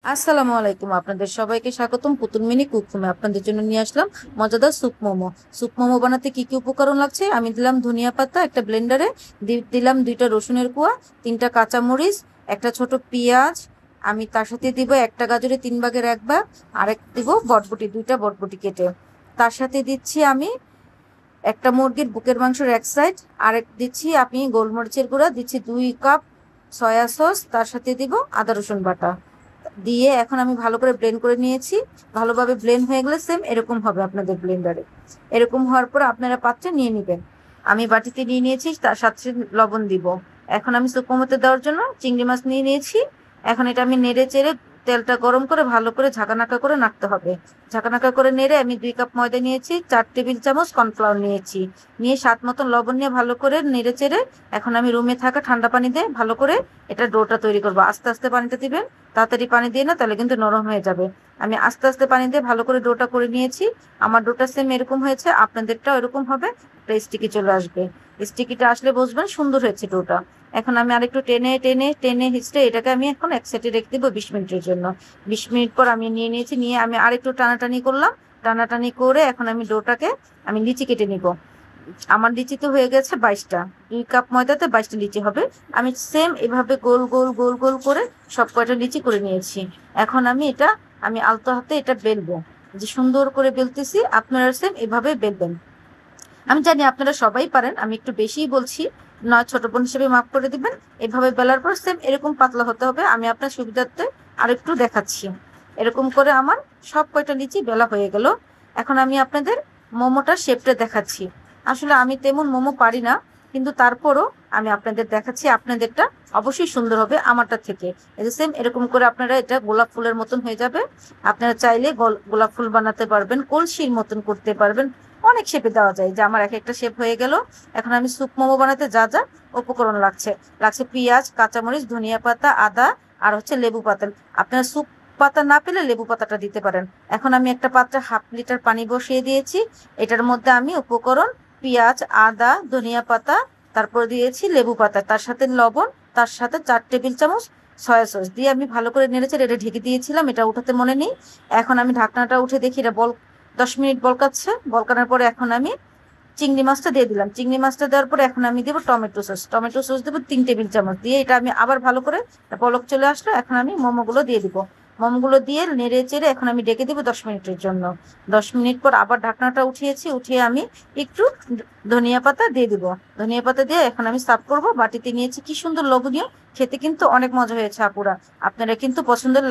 আসসালামু আলাইকুম, আপনাদের সবাইকে স্বাগতম পুতুল মিনি কুকরুমে। আপনাদের জন্য নিয়ে আসলাম মজাদার স্যুপ মোমো। স্যুপ মোমো বানাতে কি কি উপকরণ লাগছে? আমি দিলাম ধনিয়া পাতা একটা ব্লেন্ডারে, দিলাম 2টা রসুনের কোয়া, 3টা কাঁচামরিচ, একটা ছোট পেঁয়াজ। আমি তার সাথে দিব একটা গাজরে 3 ভাগের 1 ভাগ, আরেক দিব বটবটি, 2টা বটবটি কেটে। তার সাথে দিচ্ছি আমি একটা মুরগির বুকের মাংসের এক সাইড, আরেক দিচ্ছি আমি গোলমরিচের গুঁড়া, দিচ্ছি 2 কাপ সয়া সস, তার সাথে দিব আদা রসুন বাটা দিয়ে এখন আমি ভালো করে ব্লেন্ড করে নিয়েছি। ভালোভাবে ব্লেন্ড হয়ে গেলে সেম এরকম হবে আপনাদের ব্লেন্ডারে। এরকম হওয়ার পর আপনারা পাত্রে নিয়ে নেবেন। আমি বাটিতে নিয়ে নিয়েছি, তার সাথে লবণ দিব। এখন আমি শুকনো মতে দেওয়ার জন্য চিংড়ি মাছ নিয়ে নিয়েছি। এখন এটা আমি নেড়ে চেড়ে তেলটা গরম করে ভালো করে ঝাঁকানাকা করে নাড়তে হবে। ঝাঁকানাকা করে নেড়ে আমি 2 কাপ ময়দা নিয়েছি, 4 টেবিল চামচ কর্নফ্লাওয়ার নিয়েছি, নিয়ে স্বাদ মতন লবণ নিয়ে ভালো করে নেড়ে চেড়ে এখন আমি রুমে থাকা ঠান্ডা পানি দিয়ে ভালো করে এটা ডোটা তৈরি করবো। আস্তে আস্তে পানিটা দিবেন, তাড়াতাড়ি পানি দিয়ে না, তাহলে কিন্তু নরম হয়ে যাবে। আমি আস্তে আস্তে পানি দিয়ে ভালো করে ডোটা করে নিয়েছি। আমার ডোটা সেম এরকম হয়েছে, আপনাদেরটাও এরকম হবে। একটা স্টিকি চলে আসবে, স্টিকিটা আসলে বুঝবেন সুন্দর হয়েছে ডোটা। এখন আমি আরেকটু টেনে টেনে টেনে হিচড়ে এটাকে আমি এখন এক সাইডে রেখে দেবো 20 মিনিটের জন্য। 20 মিনিট পর আমি নিয়ে নিয়েছি, নিয়ে আমি আরেকটু টানাটানি করলাম। টানাটানি করে এখন আমি ডোটাকে আমি লিচি কেটে নিব। আমার লিচি তো হয়ে গেছে 22টা। 2 কাপ ময়দাতে 22টা লিচি হবে। আমি সেম এভাবে গোল গোল গোল গোল করে সব কয়টা লিচি করে নিয়েছি। এখন আমি এটা আমি আলতো হাতে এটা বেলবো। যে সুন্দর করে বেলতেছি, আপনারা সেম এভাবে বেলবেন। আমি জানি আপনারা সবাই পারেন, আমি একটু বেশিই বলছি, নয় ছোট বোন হিসেবে মাফ করে দিবেন। এভাবে বেলার পর সেম এরকম পাতলা হতে হবে। আমি আপনার সুবিধার্থে আরেকটু দেখাচ্ছি। এরকম করে আমার সব কয়টা লিচি বেলা হয়ে গেল। এখন আমি আপনাদের মোমোটার শেপটা দেখাচ্ছি। আসলে আমি তেমন মোমো পারি না, কিন্তু তারপরও আমি আপনাদের দেখাচ্ছি। আপনাদেরটা অবশ্যই সুন্দর হবে আমারটা থেকে। এই যে সেম এরকম করে আপনারা এটা গোলাপ ফুলের মতন হয়ে যাবে। আপনারা চাইলে গোলাপ ফুল বানাতে পারবেন, কলসির মতন করতে পারবেন, অনেক শেপে দেওয়া যায়। যে আমার এক একটা শেপ হয়ে গেল। এখন আমি স্যুপ মোমো বানাতে যা যা উপকরণ লাগছে, পেঁয়াজ, কাঁচামরিচ, ধনিয়া পাতা, আদা, আর হচ্ছে লেবু পাতা। আপনারা স্যুপ পাতা না পেলে লেবু পাতাটা দিতে পারেন। এখন আমি একটা পাত্রে 1/2 লিটার পানি বসিয়ে দিয়েছি। এটার মধ্যে আমি উপকরণ পেঁয়াজ, আদা, ধনিয়া পাতা, তারপর দিয়েছি লেবু পাতা, তার সাথে লবণ, তার সাথে 4 টেবিল চামচ সয়া সস দিয়ে আমি ভালো করে নেড়েছে। এটা ঢেকে দিয়েছিলাম, এটা উঠাতে মনে নেই। এখন আমি ঢাকনাটা উঠে দেখি এটা 10 মিনিট বলকাচ্ছে। বলকানোর পরে এখন আমি চিংড়ি মাছটা দিয়ে দিলাম। চিংড়ি মাছটা দেওয়ার পরে এখন আমি দেবো টমেটো সস। টমেটো সস দেবো 3 টেবিল চামচ, দিয়ে এটা আমি আবার ভালো করে বলক চলে আসলো। এখন আমি মোমোগুলো দিয়ে দিব। মোমোগুলো দিয়ে নেড়ে চেড়ে এখন আমি ডেকে দিব 10 মিনিটের জন্য। 10 মিনিট পর আবার ঢাকনাটা উঠিয়েছি, উঠিয়ে আমি একটু ধনিয়া পাতা দিয়ে দিব। ধনিয়া পাতা দিয়ে এখন আমি সার্ভ করবো। বাটিতে নিয়েছি, কি সুন্দর লোভনীয়, খেতে কিন্তু অনেক মজা হয়েছে আপুরা। আপনারা কিন্তু পছন্দের